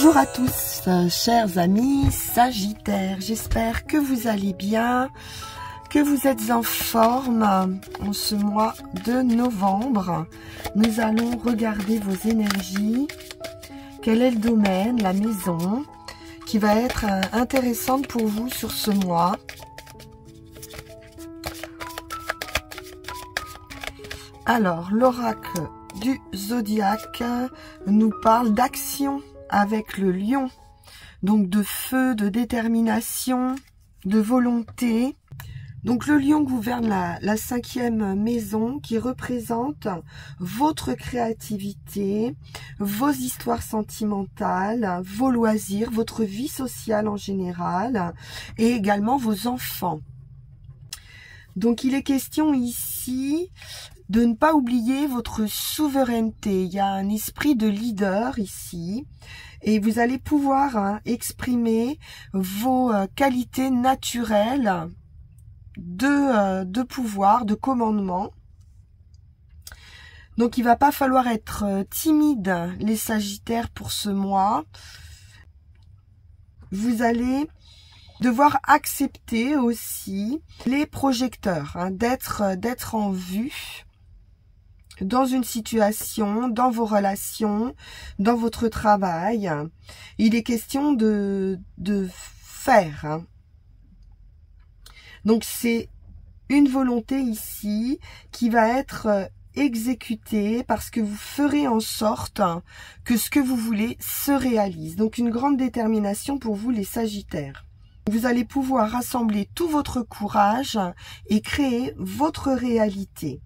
Bonjour à tous, chers amis Sagittaires, j'espère que vous allez bien, que vous êtes en forme en ce mois de novembre. Nous allons regarder vos énergies, quel est le domaine, la maison, qui va être intéressante pour vous sur ce mois. Alors, l'oracle du zodiaque nous parle d'action avec le lion, donc de feu, de détermination, de volonté. Donc le lion gouverne la cinquième maison qui représente votre créativité, vos histoires sentimentales, vos loisirs, votre vie sociale en général et également vos enfants. Donc il est question ici de ne pas oublier votre souveraineté. Il y a un esprit de leader ici et vous allez pouvoir exprimer vos qualités naturelles de pouvoir, de commandement. Donc il va pas falloir être timide les Sagittaires pour ce mois. Vous allez devoir accepter aussi les projecteurs, d'être en vue dans une situation, dans vos relations, dans votre travail. Il est question de faire. Donc c'est une volonté ici qui va être exécutée parce que vous ferez en sorte que ce que vous voulez se réalise. Donc une grande détermination pour vous les Sagittaires. Vous allez pouvoir rassembler tout votre courage et créer votre réalité.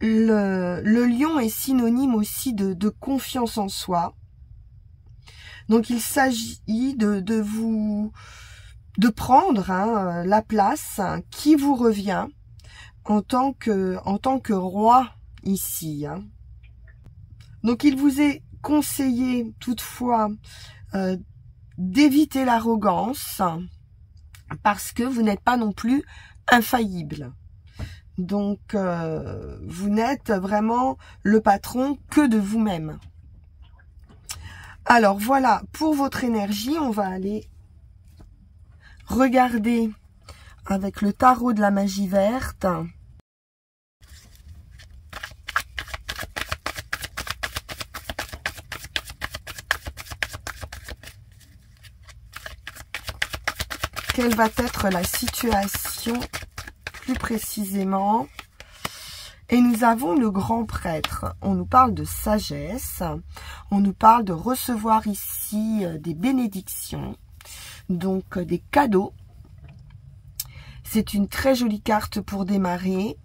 Le lion est synonyme aussi de confiance en soi. Donc il s'agit de prendre la place qui vous revient en tant que roi ici. Donc il vous est conseillé toutefois d'éviter l'arrogance parce que vous n'êtes pas non plus infaillible. Donc vous n'êtes vraiment le patron que de vous-même. Alors voilà, pour votre énergie, on va aller regarder avec le tarot de la magie verte. Quelle va être la situation plus précisément? Et nous avons le grand prêtre. On nous parle de sagesse. On nous parle de recevoir ici des bénédictions. Donc des cadeaux. C'est une très jolie carte pour démarrer.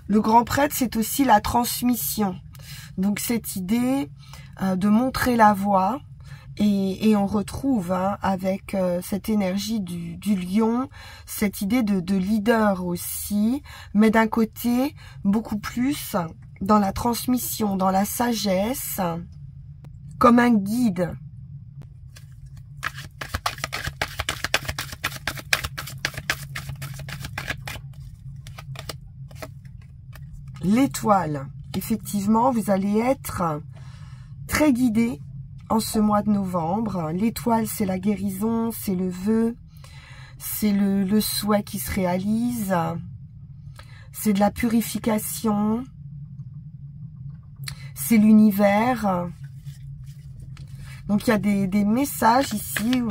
Le grand prêtre, c'est aussi la transmission. Donc cette idée de montrer la voie. Et on retrouve avec cette énergie du lion, cette idée de leader aussi, mais d'un côté beaucoup plus dans la transmission, dans la sagesse, comme un guide. L'étoile, effectivement, vous allez être très guidé en ce mois de novembre. L'étoile, c'est la guérison, c'est le vœu, c'est le souhait qui se réalise, c'est de la purification, c'est l'univers. Donc il y a des messages ici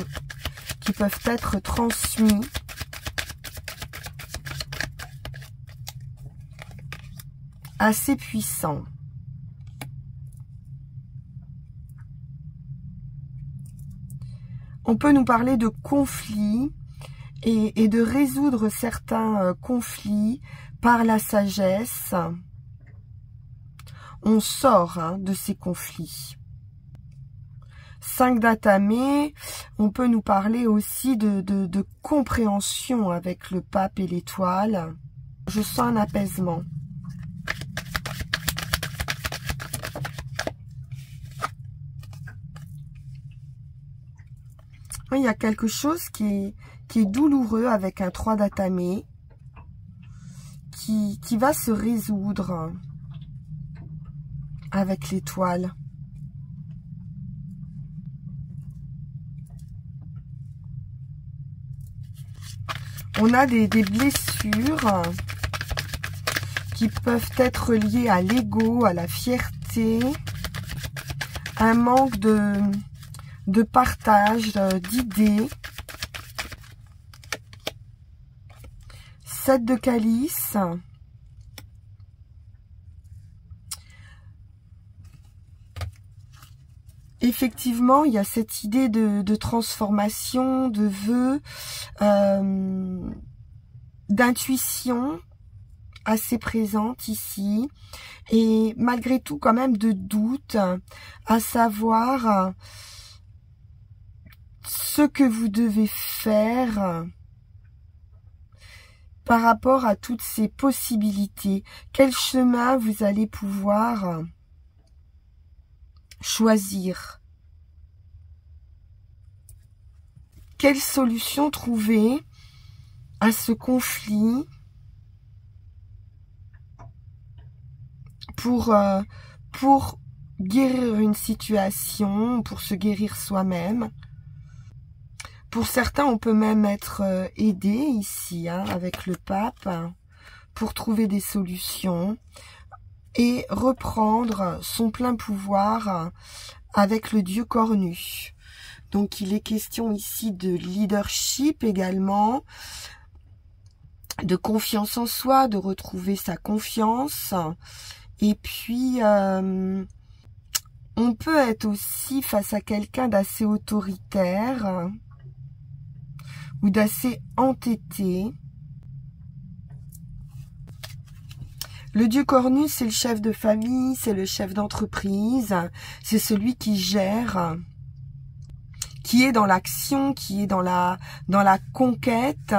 qui peuvent être transmis. Assez puissants. On peut nous parler de conflits et de résoudre certains conflits par la sagesse. On sort de ces conflits. 5 d'atamé, on peut nous parler aussi de compréhension avec le pape et l'étoile. Je sens un apaisement. Il y a quelque chose qui est douloureux avec un 3 d'atamé, qui va se résoudre avec l'étoile. On a des blessures qui peuvent être liées à l'ego, à la fierté, un manque de partage d'idées. 7 de calice. Effectivement, il y a cette idée de transformation, de vœu, d'intuition assez présente ici. Et malgré tout, quand même, de doute, à savoir ce que vous devez faire par rapport à toutes ces possibilités. Quel chemin vous allez pouvoir choisir? Quelle solution trouver à ce conflit pour guérir une situation, pour se guérir soi-même? Pour certains, on peut même être aidé ici, hein, avec le pape, pour trouver des solutions et reprendre son plein pouvoir avec le dieu cornu. Donc, il est question ici de leadership également, de confiance en soi, de retrouver sa confiance. Et puis, on peut être aussi face à quelqu'un d'assez autoritaire ou d'assez entêté. Le dieu cornu, c'est le chef de famille, c'est le chef d'entreprise, c'est celui qui gère, qui est dans l'action, qui est dans la conquête.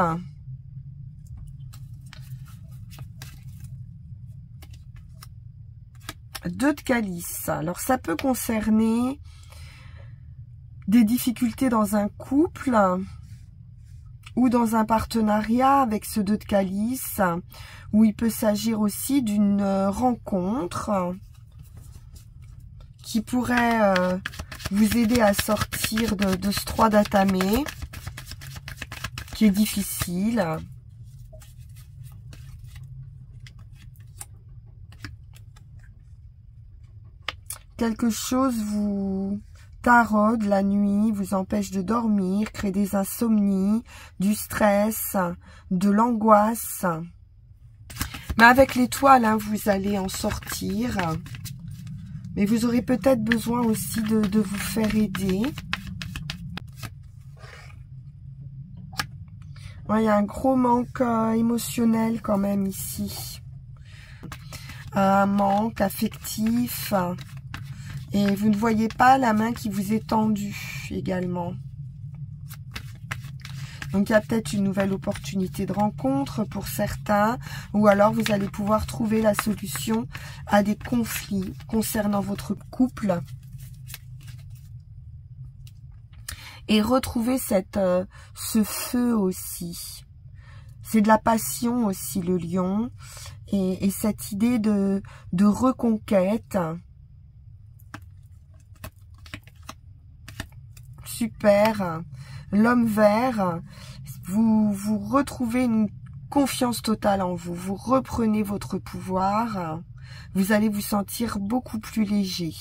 Deux de calice. Alors, ça peut concerner des difficultés dans un couple ou dans un partenariat avec ce 2 de calice, où il peut s'agir aussi d'une rencontre qui pourrait vous aider à sortir de ce 3 d'atamé, qui est difficile. Quelque chose vous taraude la nuit, vous empêche de dormir, crée des insomnies, du stress, de l'angoisse. Mais avec l'étoile, hein, vous allez en sortir. Mais vous aurez peut-être besoin aussi de vous faire aider. Ouais, il y a un gros manque émotionnel quand même ici. Un manque affectif. Et vous ne voyez pas la main qui vous est tendue également. Donc, il y a peut-être une nouvelle opportunité de rencontre pour certains. Ou alors, vous allez pouvoir trouver la solution à des conflits concernant votre couple. Et retrouver ce feu aussi. C'est de la passion aussi, le lion. Et cette idée de reconquête. Super. L'homme vert, vous retrouvez une confiance totale en vous. Vous reprenez votre pouvoir. Vous allez vous sentir beaucoup plus léger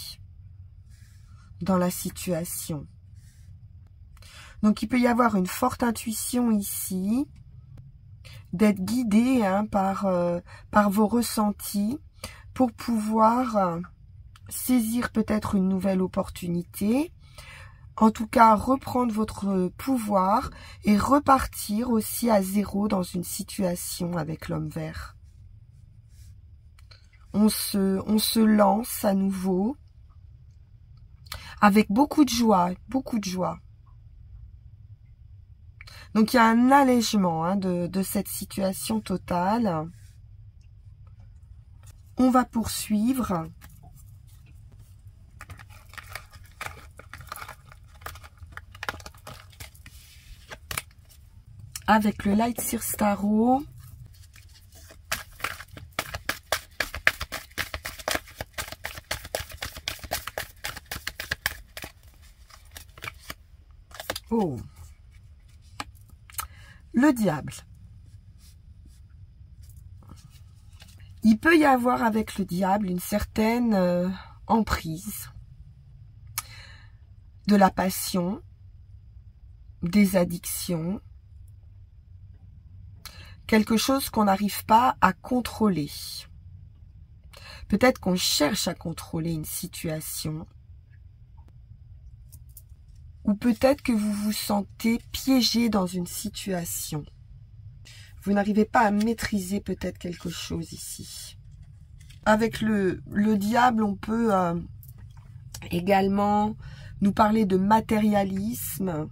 dans la situation. Donc, il peut y avoir une forte intuition ici, d'être guidé hein, par vos ressentis pour pouvoir saisir peut-être une nouvelle opportunité. En tout cas, reprendre votre pouvoir et repartir aussi à zéro dans une situation avec l'homme vert. On se lance à nouveau avec beaucoup de joie, beaucoup de joie. Donc, il y a un allègement hein, de cette situation totale. On va poursuivre. Avec le Light Circe Tarot. Oh. Le diable. Il peut y avoir avec le diable une certaine emprise, de la passion, des addictions, quelque chose qu'on n'arrive pas à contrôler. Peut-être qu'on cherche à contrôler une situation. Ou peut-être que vous vous sentez piégé dans une situation. Vous n'arrivez pas à maîtriser peut-être quelque chose ici. Avec le diable, on peut également nous parler de matérialisme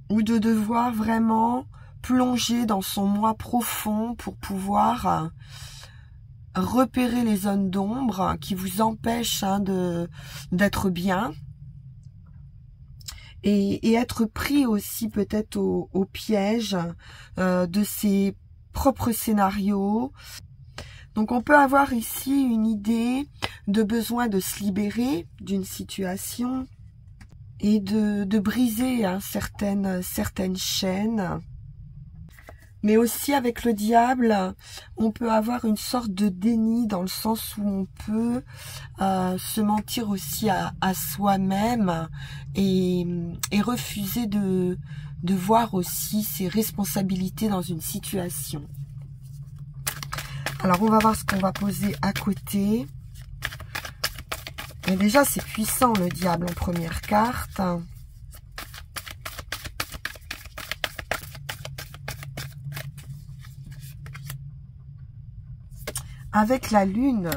ou de devoir vraiment plonger dans son moi profond pour pouvoir repérer les zones d'ombre qui vous empêchent d'être bien et être pris aussi peut-être au piège de ses propres scénarios. Donc on peut avoir ici une idée de besoin de se libérer d'une situation et de briser certaines chaînes. Mais aussi avec le diable, on peut avoir une sorte de déni dans le sens où on peut se mentir aussi à soi-même et refuser de voir aussi ses responsabilités dans une situation. Alors on va voir ce qu'on va poser à côté. Et déjà c'est puissant le diable en première carte. Avec la lune,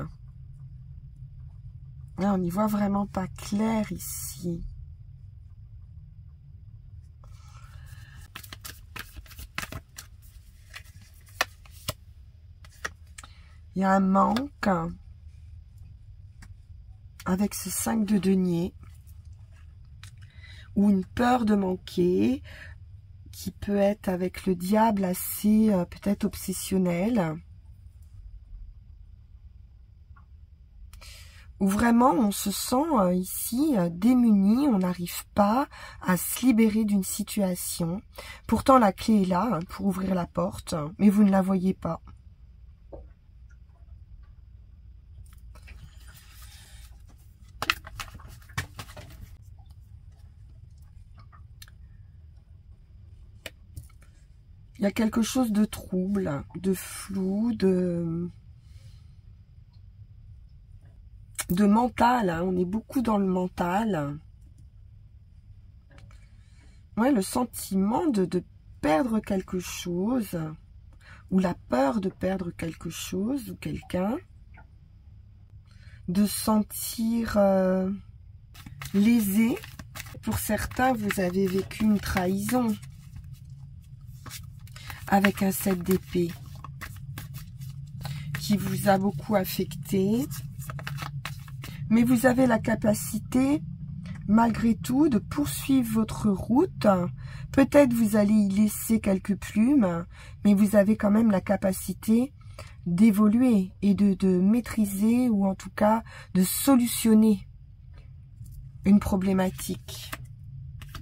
là, on n'y voit vraiment pas clair ici. Il y a un manque avec ce 5 de denier ou une peur de manquer qui peut être avec le diable assez peut-être obsessionnelle. Où vraiment on se sent ici démuni, on n'arrive pas à se libérer d'une situation. Pourtant la clé est là pour ouvrir la porte, mais vous ne la voyez pas. Il y a quelque chose de trouble, de flou, de mental, hein. On est beaucoup dans le mental. Ouais, le sentiment de perdre quelque chose, ou la peur de perdre quelque chose ou quelqu'un, de sentir lésé. Pour certains, vous avez vécu une trahison avec un 7 d'épée qui vous a beaucoup affecté. Mais vous avez la capacité, malgré tout, de poursuivre votre route. Peut-être vous allez y laisser quelques plumes, mais vous avez quand même la capacité d'évoluer et de maîtriser, ou en tout cas de solutionner une problématique.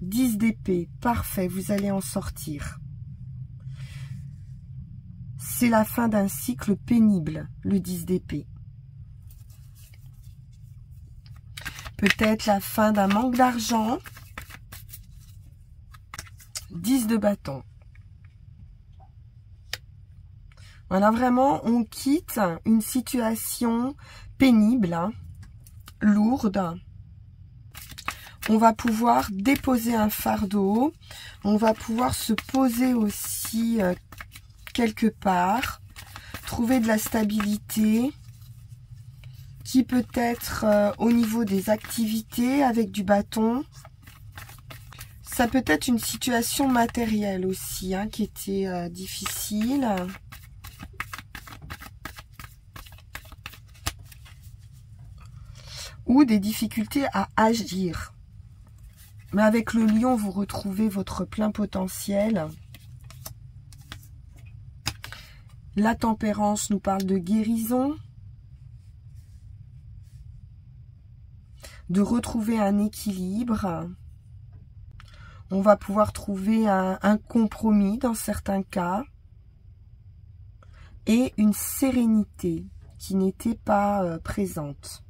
10 d'épée, parfait, vous allez en sortir. C'est la fin d'un cycle pénible, le 10 d'épée. Peut-être la fin d'un manque d'argent. 10 de bâton. Voilà, vraiment, on quitte une situation pénible, hein, lourde. On va pouvoir déposer un fardeau. On va pouvoir se poser aussi quelque part. Trouver de la stabilité. Qui peut être au niveau des activités avec du bâton. Ça peut être une situation matérielle aussi, hein, qui était difficile. Ou des difficultés à agir. Mais avec le lion, vous retrouvez votre plein potentiel. La tempérance nous parle de guérison. De retrouver un équilibre. On va pouvoir trouver un compromis dans certains cas. Et une sérénité. qui n'était pas présente.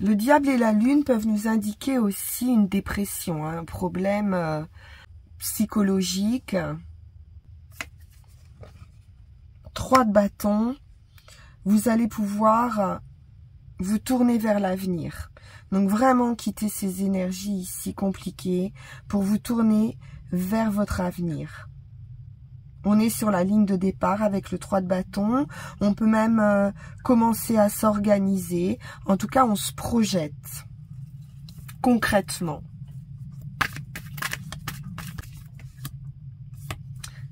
Le diable et la lune peuvent nous indiquer aussi une dépression, un problème psychologique. 3 de bâton, vous allez pouvoir vous tourner vers l'avenir. Donc vraiment quitter ces énergies ici compliquées pour vous tourner vers votre avenir. On est sur la ligne de départ avec le 3 de bâton. On peut même commencer à s'organiser. En tout cas, on se projette concrètement.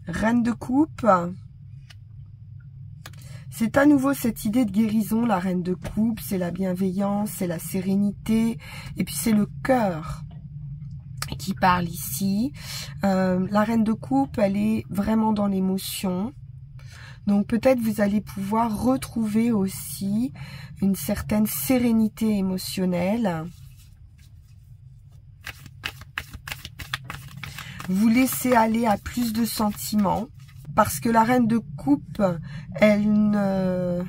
Reine de coupe. C'est à nouveau cette idée de guérison, la reine de coupe. C'est la bienveillance, c'est la sérénité. Et puis c'est le cœur qui parle ici. La reine de coupe, elle est vraiment dans l'émotion. Donc peut-être vous allez pouvoir retrouver aussi une certaine sérénité émotionnelle. Vous laissez aller à plus de sentiments. Parce que la reine de coupe, elle ne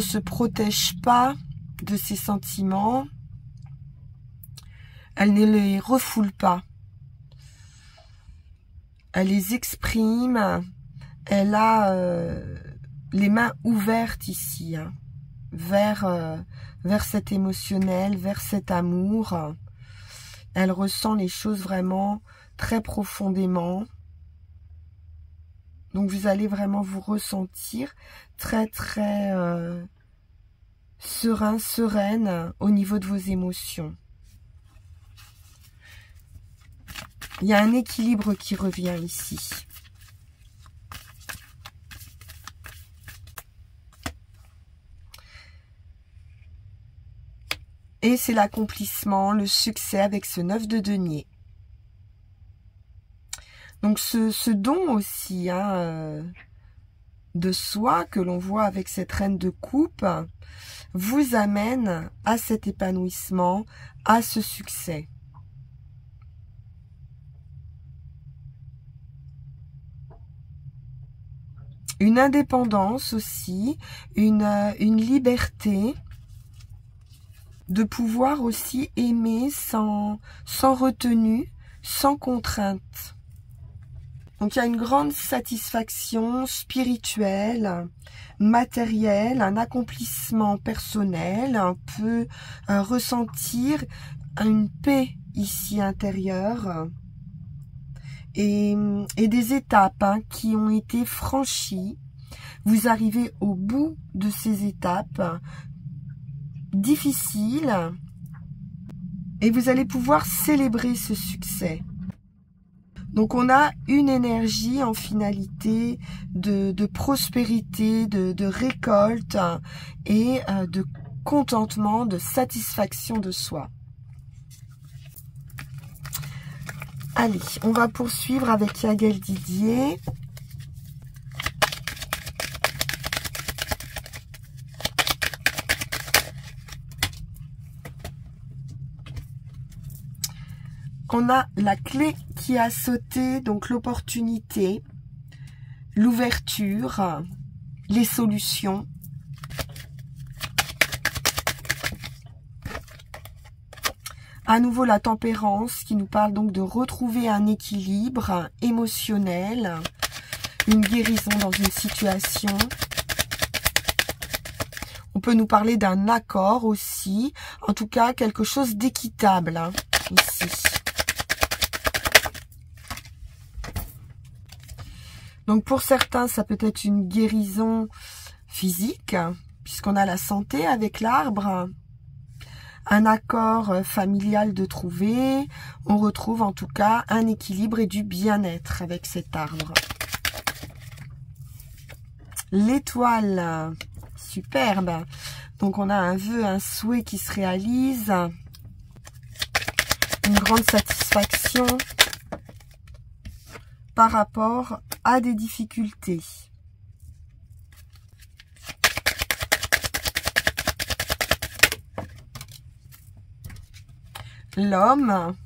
se protège pas de ses sentiments. Elle ne les refoule pas. Elle les exprime. Elle a les mains ouvertes ici, hein, vers cet émotionnel, vers cet amour. Elle ressent les choses vraiment très profondément. Donc vous allez vraiment vous ressentir très serein, sereine au niveau de vos émotions. Il y a un équilibre qui revient ici. Et c'est l'accomplissement, le succès avec ce 9 de denier. Donc ce don aussi hein, de soi que l'on voit avec cette reine de coupe vous amène à cet épanouissement, à ce succès. Une indépendance aussi, une liberté de pouvoir aussi aimer sans retenue, sans contrainte. Donc il y a une grande satisfaction spirituelle, matérielle, un accomplissement personnel, un peu ressentir une paix ici intérieure et des étapes hein, qui ont été franchies. Vous arrivez au bout de ces étapes difficiles et vous allez pouvoir célébrer ce succès. Donc on a une énergie en finalité de prospérité, de récolte et de contentement, de satisfaction de soi. Allez, on va poursuivre avec Yaghel Didier. On a la clé qui a sauté, donc l'opportunité, l'ouverture, les solutions. À nouveau la tempérance qui nous parle donc de retrouver un équilibre émotionnel, une guérison dans une situation. On peut nous parler d'un accord aussi, en tout cas quelque chose d'équitable hein, ici. Donc pour certains, ça peut être une guérison physique, puisqu'on a la santé avec l'arbre. Un accord familial de trouver. On retrouve en tout cas un équilibre et du bien-être avec cet arbre. L'étoile, superbe. Donc on a un vœu, un souhait qui se réalise. Une grande satisfaction par rapport à des difficultés. L'homme,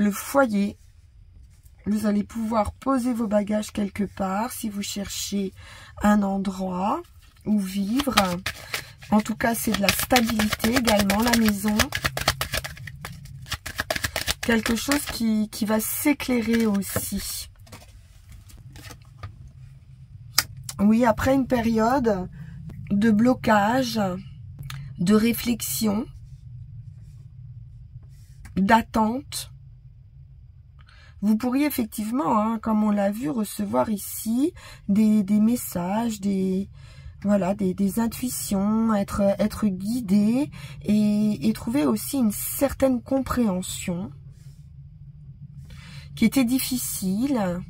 le foyer. Vous allez pouvoir poser vos bagages quelque part si vous cherchez un endroit où vivre. En tout cas, c'est de la stabilité également, la maison. Quelque chose qui va s'éclairer aussi. Oui, après une période de blocage, de réflexion, d'attente, vous pourriez effectivement, hein, comme on l'a vu, recevoir ici des messages, voilà, des intuitions, être guidé et trouver aussi une certaine compréhension qui était difficile.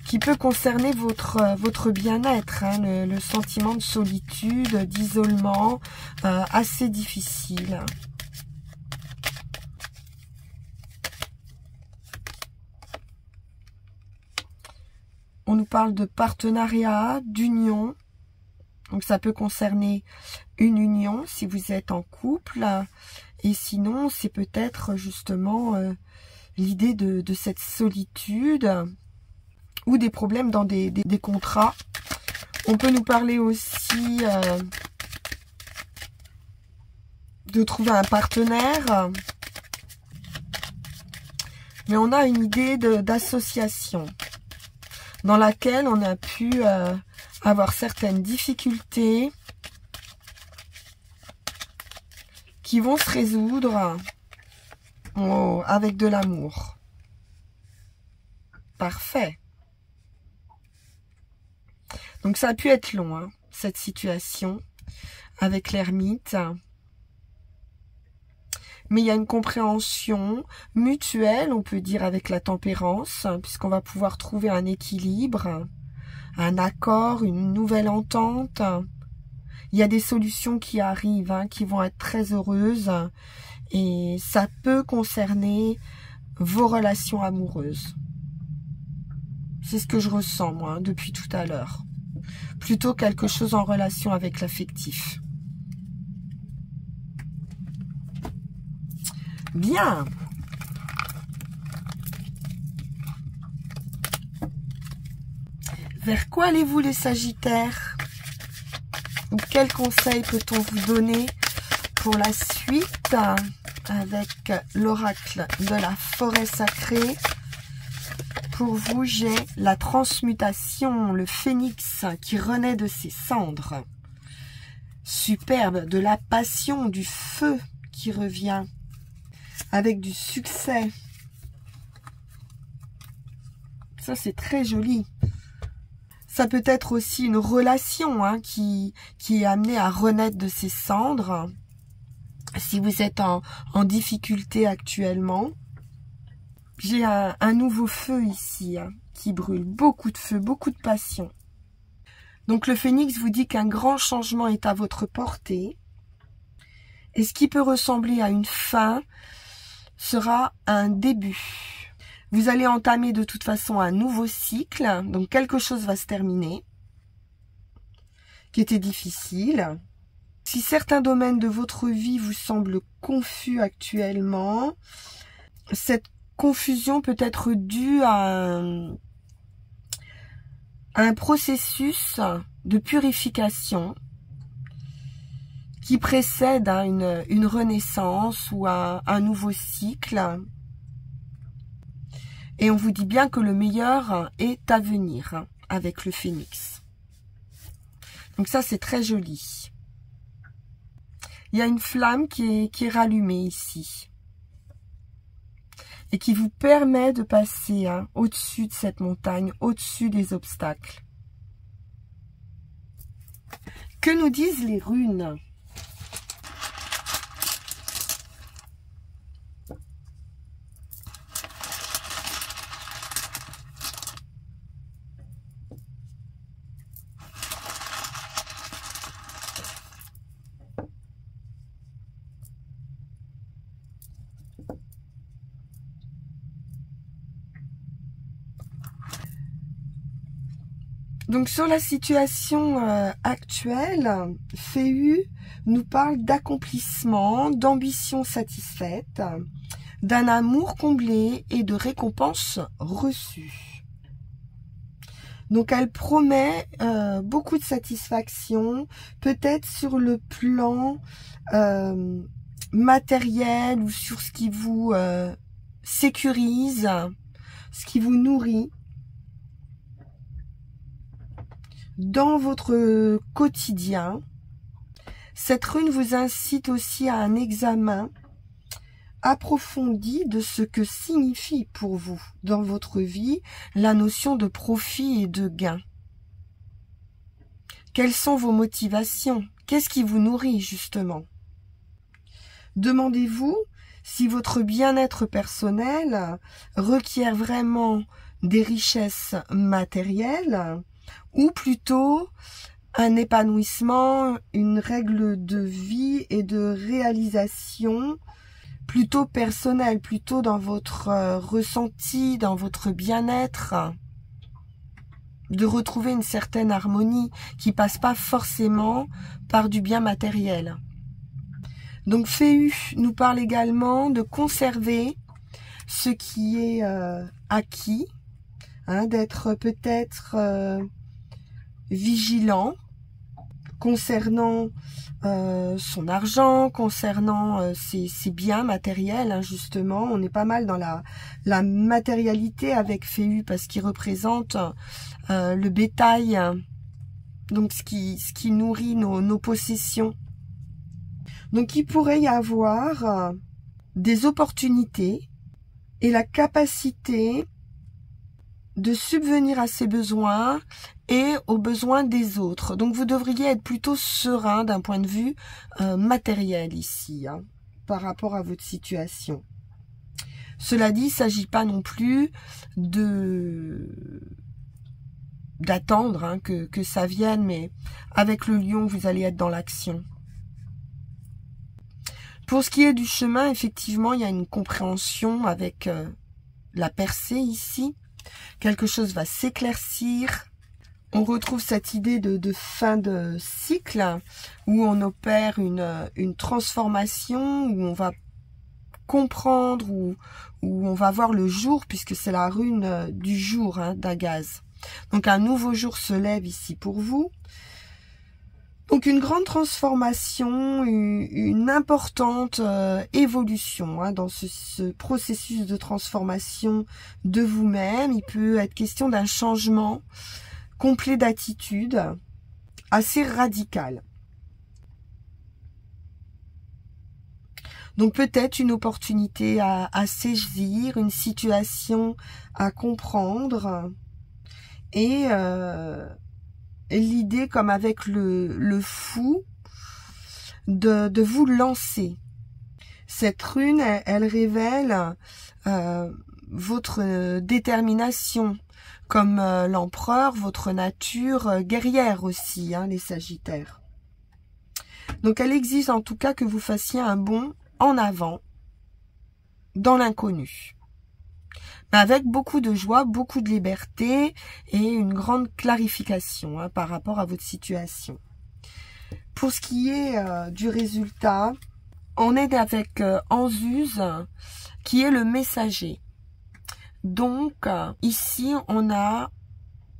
Qui peut concerner votre bien-être, hein, le sentiment de solitude, d'isolement, assez difficile. On nous parle de partenariat, d'union. Donc ça peut concerner une union si vous êtes en couple. Et sinon, c'est peut-être justement l'idée de cette solitude ou des problèmes dans des contrats. On peut nous parler aussi de trouver un partenaire. Mais on a une idée d'association dans laquelle on a pu avoir certaines difficultés qui vont se résoudre avec de l'amour. Parfait. Donc ça a pu être long, hein, cette situation avec l'ermite. Mais il y a une compréhension mutuelle, on peut dire, avec la tempérance, puisqu'on va pouvoir trouver un équilibre, un accord, une nouvelle entente. Il y a des solutions qui arrivent, hein, qui vont être très heureuses. Et ça peut concerner vos relations amoureuses. C'est ce que je ressens, moi, depuis tout à l'heure. Plutôt quelque chose en relation avec l'affectif. Bien. Vers quoi allez-vous les Sagittaires? Ou quels conseils peut-on vous donner pour la suite avec l'oracle de la forêt sacrée? Pour vous, j'ai la transmutation, le phénix qui renaît de ses cendres. Superbe, de la passion, du feu qui revient. Avec du succès. Ça, c'est très joli. Ça peut être aussi une relation, hein, qui est amenée à renaître de ses cendres. Si vous êtes en difficulté actuellement. J'ai un nouveau feu ici, hein, qui brûle. Beaucoup de feu, beaucoup de passion. Donc le phénix vous dit qu'un grand changement est à votre portée. Et ce qui peut ressembler à une fin sera un début. Vous allez entamer de toute façon un nouveau cycle, donc quelque chose va se terminer, qui était difficile. Si certains domaines de votre vie vous semblent confus actuellement, cette confusion peut être due à un processus de purification qui précède une renaissance ou un nouveau cycle. Et on vous dit bien que le meilleur est à venir avec le phénix. Donc ça, c'est très joli. Il y a une flamme qui est rallumée ici. Et qui vous permet de passer au-dessus de cette montagne, au-dessus des obstacles. Que nous disent les runes ? Donc sur la situation actuelle, Féu nous parle d'accomplissement, d'ambition satisfaite, d'un amour comblé et de récompenses reçues. Donc elle promet beaucoup de satisfaction, peut-être sur le plan matériel ou sur ce qui vous sécurise, ce qui vous nourrit dans votre quotidien. Cette rune vous incite aussi à un examen approfondi de ce que signifie pour vous dans votre vie la notion de profit et de gain. Quelles sont vos motivations? Qu'est-ce qui vous nourrit justement? Demandez-vous si votre bien-être personnel requiert vraiment des richesses matérielles ou plutôt un épanouissement, une règle de vie et de réalisation plutôt personnelle, plutôt dans votre ressenti, dans votre bien-être, de retrouver une certaine harmonie qui passe pas forcément par du bien matériel. Donc Féu nous parle également de conserver ce qui est acquis, hein, d'être peut-être vigilant concernant son argent, concernant ses biens matériels, hein, justement. On est pas mal dans la matérialité avec Féu parce qu'il représente le bétail, donc ce qui nourrit nos possessions. Donc il pourrait y avoir des opportunités et la capacité de subvenir à ses besoins et aux besoins des autres. Donc vous devriez être plutôt serein d'un point de vue matériel ici, hein, par rapport à votre situation. Cela dit, il ne s'agit pas non plus d'attendre hein, que ça vienne, mais avec le lion, vous allez être dans l'action. Pour ce qui est du chemin, effectivement, il y a une compréhension avec la percée ici. Quelque chose va s'éclaircir. On retrouve cette idée de fin de cycle où on opère une transformation, où on va comprendre, où on va voir le jour, puisque c'est la rune du jour hein, d'Agaz. Donc un nouveau jour se lève ici pour vous. Donc une grande transformation, une importante évolution hein, dans ce processus de transformation de vous-même. Il peut être question d'un changement complet d'attitude, assez radical. Donc peut-être une opportunité à saisir, une situation à comprendre et l'idée, comme avec le fou, de vous lancer. Cette rune, elle révèle votre détermination, comme l'empereur, votre nature guerrière aussi, hein, les Sagittaires. Donc elle exige en tout cas que vous fassiez un bond en avant, dans l'inconnu. Mais avec beaucoup de joie, beaucoup de liberté et une grande clarification hein, par rapport à votre situation. Pour ce qui est du résultat, on est avec Anzuz, qui est le messager. Donc, ici, on a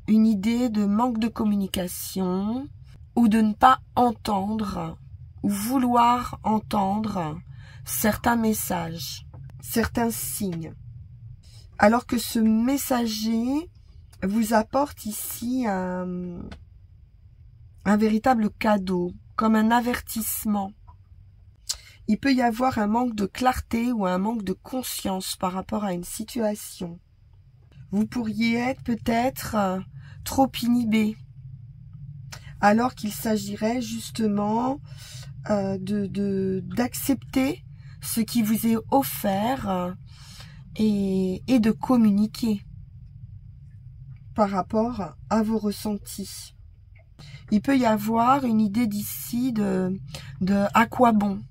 une idée de manque de communication ou de ne pas entendre ou vouloir entendre certains messages, certains signes. Alors que ce messager vous apporte ici un véritable cadeau, comme un avertissement. Il peut y avoir un manque de clarté ou un manque de conscience par rapport à une situation. Vous pourriez être peut-être trop inhibé, alors qu'il s'agirait justement d'accepter ce qui vous est offert et de communiquer par rapport à vos ressentis. Il peut y avoir une idée d'ici de à quoi bon,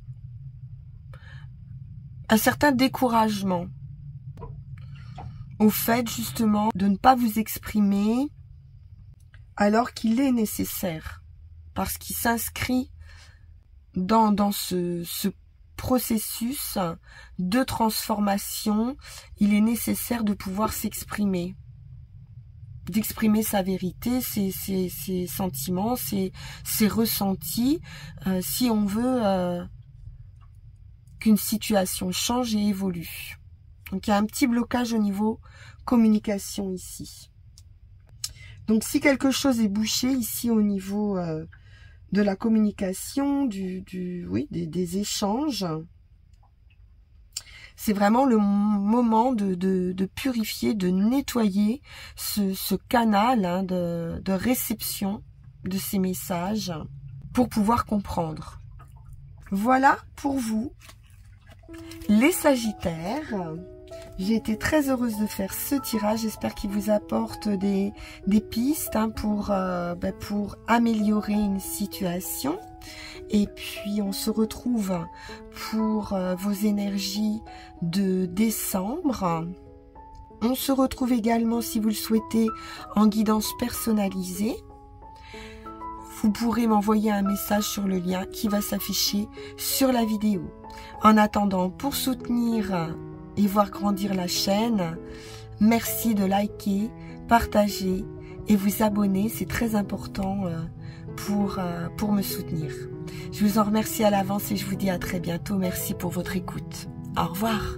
un certain découragement au fait justement de ne pas vous exprimer alors qu'il est nécessaire, parce qu'il s'inscrit dans ce processus de transformation. Il est nécessaire de pouvoir s'exprimer, d'exprimer sa vérité, ses sentiments, ses ressentis, si on veut qu'une situation change et évolue. Donc il y a un petit blocage au niveau communication ici. Donc si quelque chose est bouché ici au niveau de la communication, des échanges, c'est vraiment le moment de purifier, de nettoyer ce canal hein, de réception de ces messages pour pouvoir comprendre. Voilà pour vous, les Sagittaires. J'ai été très heureuse de faire ce tirage. J'espère qu'il vous apporte des pistes hein, pour améliorer une situation. Et puis on se retrouve pour vos énergies de décembre. On se retrouve également, si vous le souhaitez, en guidance personnalisée. Vous pourrez m'envoyer un message sur le lien qui va s'afficher sur la vidéo. En attendant, pour soutenir et voir grandir la chaîne, merci de liker, partager et vous abonner. C'est très important pour me soutenir. Je vous en remercie à l'avance et je vous dis à très bientôt. Merci pour votre écoute. Au revoir.